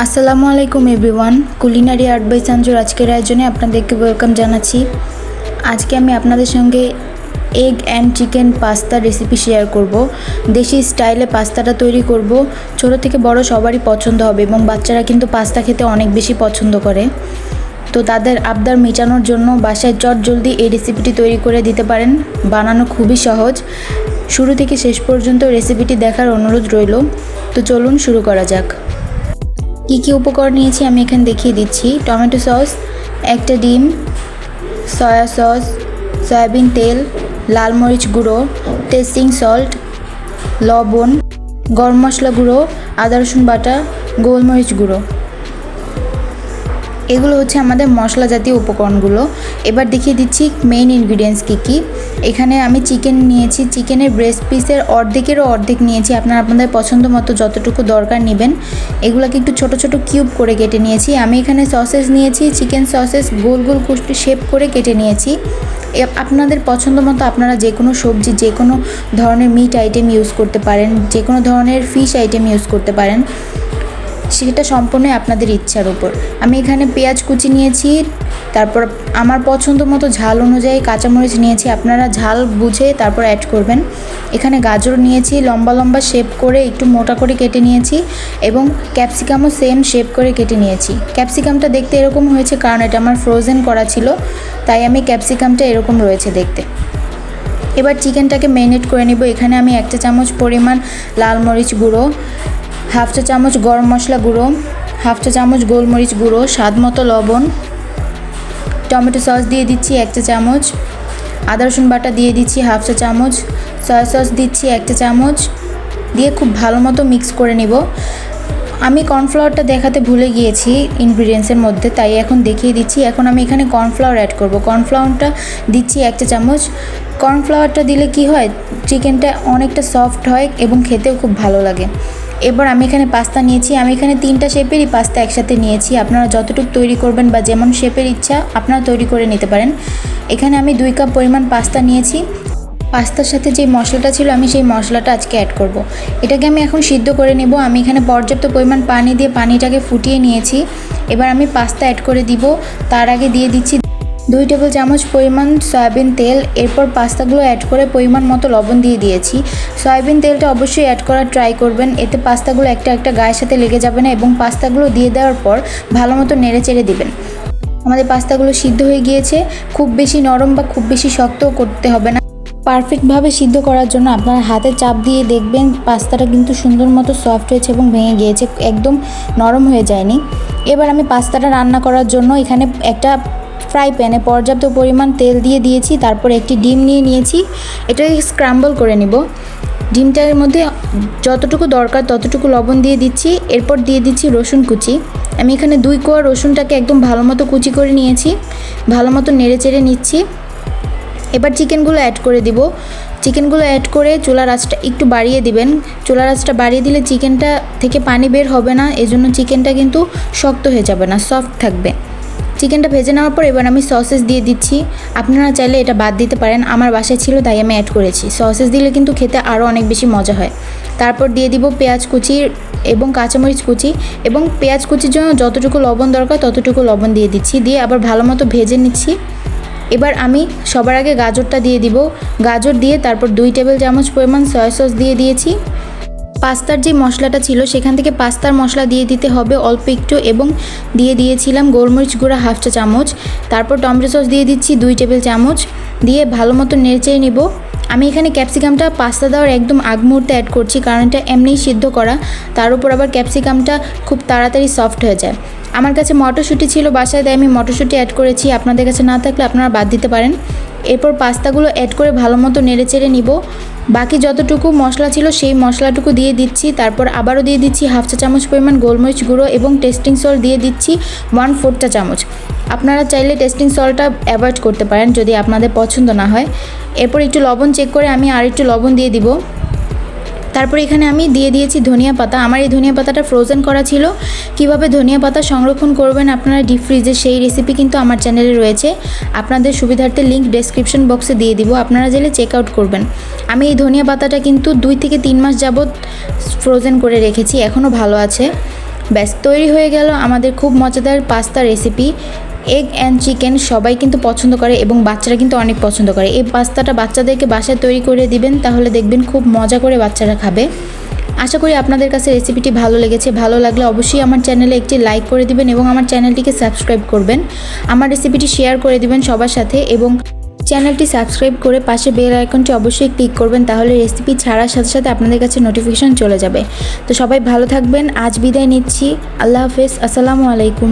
আসসালামু আলাইকুম everyone, culinary art by সানজুর আজকের আয়োজনে আপনাদেরকে ওয়েলকাম জানাচ্ছি। আজকে আমি আপনাদের সঙ্গে egg and chicken pasta recipe share করব। দেশি স্টাইলে পাস্তাটা তৈরি করব। ছোটো থেকে বড় সবারই পছন্দ হবে এবং বাচ্চারা কিন্তু পাস্তা খেতে অনেক বেশি পছন্দ করে। তো তাদের আবদার মেটানোর জন্য বাসায় চটজলদি এই রেসিপিটি তৈরি করে দিতে পারেন। বানানো খুবই সহজ। শুরু থেকে শেষ পর্যন্ত রেসিপিটি দেখার অনুরোধ রইল। তো চলুন শুরু করা যাক। কী কী উপকরণ নিয়েছি আমি এখানে দেখিয়ে দিচ্ছি। টমেটো সস, একটা ডিম, সয়া সস, সয়াবিন তেল, লাল মরিচ গুঁড়ো, টেস্টিং সল্ট, লবণ, গরম মশলা গুঁড়ো, আদা রসুন বাটা, গোলমরিচ গুঁড়ো। এগুলো হচ্ছে আমাদের মশলা জাতীয় উপকরণগুলো। এবার দেখিয়ে দিচ্ছি মেইন ইনগ্রিডিয়েন্টস কী কী। এখানে আমি চিকেন নিয়েছি, চিকেনের ব্রেস্ট পিসের অর্ধেকেরও অর্ধেক নিয়েছি। আপনারা আপনাদের পছন্দ মতো যতটুকু দরকার নেবেন। এগুলোকে একটু ছোট ছোট কিউব করে কেটে নিয়েছি। আমি এখানে সসেস নিয়েছি, চিকেন সসেস গোল গোল শেপ করে কেটে নিয়েছি। আপনাদের পছন্দ মতো আপনারা যে কোনো সবজি, যে কোনো ধরনের মিট আইটেম ইউজ করতে পারেন, যে কোনো ধরনের ফিশ আইটেম ইউজ করতে পারেন, সেটা সম্পূর্ণই আপনাদের ইচ্ছার উপর। আমি এখানে পেঁয়াজ কুচি নিয়েছি, তারপর আমার পছন্দ মতো ঝাল অনুযায়ী কাঁচামরিচ নিয়েছি। আপনারা ঝাল বুঝে তারপর অ্যাড করবেন। এখানে গাজর নিয়েছি, লম্বা লম্বা শেপ করে একটু মোটা করে কেটে নিয়েছি এবং ক্যাপসিকামও সেম শেপ করে কেটে নিয়েছি। ক্যাপসিকামটা দেখতে এরকম হয়েছে কারণ এটা আমার ফ্রোজেন করা ছিল, তাই আমি ক্যাপসিকামটা এরকম রয়েছে দেখতে। এবার চিকেনটাকে ম্যারিনেট করে নেব। এখানে আমি 1 চা চামচ পরিমাণ লাল মরিচ গুঁড়ো, 1/2 চা চামচ গরম মশলা গুঁড়ো, 1/2 চা চামচ গোলমরিচ গুঁড়ো, স্বাদ মতো লবণ, টমেটো সস দিয়ে দিচ্ছি 1 চা চামচ, আদা রসুন বাটা দিয়ে দিচ্ছি 1/2 চা চামচ, সয়া সস দিচ্ছি 1 চা চামচ, দিয়ে খুব ভালো মতো মিক্স করে নেব। আমি কর্নফ্লাওয়ারটা দেখাতে ভুলে গিয়েছি ইনগ্রিডিয়েন্টসের মধ্যে, তাই এখন দেখিয়ে দিচ্ছি। এখন আমি এখানে কর্নফ্লাওয়ার অ্যাড করব। কর্নফ্লাওয়ারটা দিচ্ছি 1 চা চামচ। কর্নফ্লাওয়ারটা দিলে কি হয়, চিকেনটা অনেকটা সফট হয় এবং খেতেও খুব ভালো লাগে। এবার আমি এখানে পাস্তা নিয়েছি। আমি এখানে 3টা শেপেরই পাস্তা একসাথে নিয়েছি। আপনারা যতটুকু তৈরি করবেন বা যেমন শেপের ইচ্ছা আপনারা তৈরি করে নিতে পারেন। এখানে আমি 2 কাপ পরিমাণ পাস্তা নিয়েছি। পাস্তার সাথে যে মশলাটা ছিল আমি সেই মশলাটা আজকে অ্যাড করব। এটাকে আমি এখন সিদ্ধ করে নেব। আমি এখানে পর্যাপ্ত পরিমাণ পানি দিয়ে পানিটাকে ফুটিয়ে নিয়েছি। এবার আমি পাস্তা অ্যাড করে দিব। তার আগে দিয়ে দিচ্ছি 2 টেবিল চামচ পরিমাণ সয়াবিন তেল। এরপর পাস্তাগুলো অ্যাড করে পরিমাণ মতো লবণ দিয়ে দিয়েছি। সয়াবিন তেলটা অবশ্যই অ্যাড করার ট্রাই করবেন, এতে পাস্তাগুলো একটা একটা গায়ের সাথে লেগে যাবে না। এবং পাস্তাগুলো দিয়ে দেওয়ার পর ভালো মতো নেড়ে চেড়ে দিবেন। আমাদের পাস্তাগুলো সিদ্ধ হয়ে গিয়েছে। খুব বেশি নরম বা খুব বেশি শক্তও করতে হবে না। পারফেক্টভাবে সিদ্ধ করার জন্য আপনার হাতে চাপ দিয়ে দেখবেন পাস্তাটা কিন্তু সুন্দর মতো সফট হয়েছে এবং ভেঙে গিয়েছে, একদম নরম হয়ে যায়নি। এবার আমি পাস্তাটা রান্না করার জন্য এখানে একটা ফ্রাই প্যানে পর্যাপ্ত পরিমাণ তেল দিয়ে দিয়েছি। তারপর একটি ডিম নিয়ে নিয়েছি, এটাকে স্ক্র্যাম্বল করে নিব। ডিমটার মধ্যে যতটুকু দরকার ততটুকু লবণ দিয়ে দিচ্ছি। এরপর দিয়ে দিচ্ছি রসুন কুচি। আমি এখানে 2 কোয়া রসুনটাকে একদম ভালো মতো কুচি করে নিয়েছি। ভালো মতো নেড়ে চেড়ে নিচ্ছি। এবার চিকেনগুলো অ্যাড করে দিব। চিকেনগুলো অ্যাড করে চুলার আঁচটা একটু বাড়িয়ে দিবেন। চুলার আঁচটা বাড়িয়ে দিলে চিকেনটা থেকে পানি বের হবে না, এজন্য চিকেনটা কিন্তু শক্ত হয়ে যাবে না, সফট থাকবে। চিকেনটা ভেজে নেওয়ার পর এবার আমি সসেস দিয়ে দিচ্ছি। আপনারা চাইলে এটা বাদ দিতে পারেন, আমার বাসায় ছিল তাই আমি অ্যাড করেছি। সসেস দিলে কিন্তু খেতে আরও অনেক বেশি মজা হয়। তারপর দিয়ে দিব পেঁয়াজ কুচি এবং কাঁচামরিচ কুচি, এবং পেঁয়াজ কুচির জন্য যতটুকু লবণ দরকার ততটুকু লবণ দিয়ে দিচ্ছি। দিয়ে আবার ভালো মতো ভেজে নিচ্ছি। এবার আমি সবার আগে গাজরটা দিয়ে দিব। গাজর দিয়ে তারপর 2 টেবিল চামচ পরিমাণ সয়া সস দিয়ে দিয়েছি। পাস্তার যে মশলাটা ছিল সেখান থেকে পাস্তার মশলা দিয়ে দিতে হবে অল্প একটু, এবং দিয়ে দিয়েছিলাম গোলমরিচ গুঁড়া 1/2 চা চামচ। তারপর টমেটো সস দিয়ে দিচ্ছি 2 টেবিল চামচ। দিয়ে ভালো মতো নেড়ে নিব। আমি এখানে ক্যাপসিকামটা পাস্তা দেওয়ার একদম আগ মুহূর্তে অ্যাড করছি, কারণ এটা এমনিই সিদ্ধ করা, তার উপর আবার ক্যাপসিকামটা খুব তাড়াতাড়ি সফট হয়ে যায়। আমার কাছে মটরশুঁটি ছিল বাসায়, তাই আমি মটরশুঁটি অ্যাড করেছি। আপনাদের কাছে না থাকলে আপনারা বাদ দিতে পারেন। এরপর পাস্তাগুলো অ্যাড করে ভালো মতো নেড়ে চেড়ে নিব। বাকি যতটুকু মশলা ছিল সেই মশলাটুকু দিয়ে দিচ্ছি। তারপর আবারও দিয়ে দিচ্ছি 1/2 চা চামচ পরিমাণ গোলমরিচ গুঁড়ো এবং টেস্টিং সল্ট দিয়ে দিচ্ছি 1/4 চা চামচ। আপনারা চাইলে টেস্টিং সল্টটা অ্যাভয়েড করতে পারেন যদি আপনাদের পছন্দ না হয়। এরপর একটু লবণ চেক করে আমি আর একটু লবণ দিয়ে দিব। তারপর এখানে আমি দিয়ে দিয়েছি ধনিয়া পাতা। আমার এই ধনিয়া পাতাটা ফ্রোজেন করা ছিল। কিভাবে ধনিয়া পাতা সংরক্ষণ করবেন আপনারা ডিপ ফ্রিজে, সেই রেসিপি কিন্তু আমার চ্যানেলে রয়েছে। আপনাদের সুবিধার্থে লিঙ্ক ডেসক্রিপশন বক্সে দিয়ে দিব, আপনারা চাইলে চেক আউট করবেন। আমি এই ধনিয়া পাতাটা কিন্তু 2 থেকে 3 মাস যাবত ফ্রোজেন করে রেখেছি, এখনও ভালো আছে। ব্যাস তৈরি হয়ে গেল আমাদের খুব মজাদার pasta recipe. Egg and chicken সবাই কিন্তু পছন্দ করে এবং বাচ্চারা কিন্তু অনেক পছন্দ করে। এই পাস্তাটা বাচ্চাদেরকে বাসায় তৈরি করে দিবেন, তাহলে দেখবেন খুব মজা করে বাচ্চারা খাবে। আশা করি আপনাদের কাছে রেসিপিটি ভালো লেগেছে। ভালো লাগলে অবশ্যই আমার চ্যানেলে একটি লাইক করে দিবেন এবং আমার চ্যানেলটিকে সাবস্ক্রাইব করবেন। আমার রেসিপিটি শেয়ার করে দিবেন সবার সাথে এবং চ্যানেলটি সাবস্ক্রাইব করে পাশে বেল আইকনটি অবশ্যই ক্লিক করবেন, তাহলে রেসিপি ছাড়ার সাথে সাথে আপনাদের কাছে নোটিফিকেশন চলে যাবে। তো সবাই ভালো থাকবেন, আজ বিদায় নিচ্ছি। আল্লাহ হাফেজ, আসসালামু আলাইকুম।